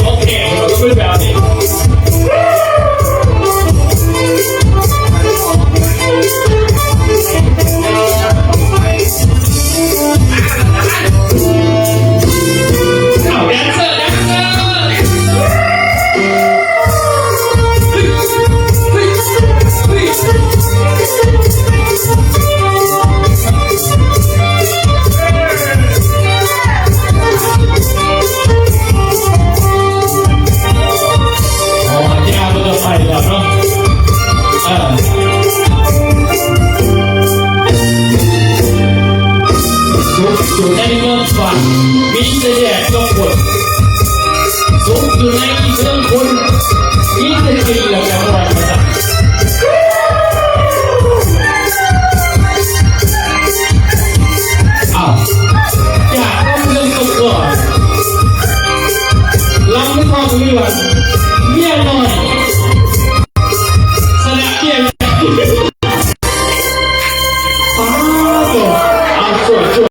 โอเคเราก็เป็นแบบนี้เอาแดนเซอร์แดนเซอร์ไปแล้วเนาะอยู่ในเมืองฝันมีแต่แดดลงบนสูงอยู่ในเมืองคนมีแต่กินแล้วจะรอยมาจากอยากต้องเรื่องก่อนเราไม่ต้องเรื่อง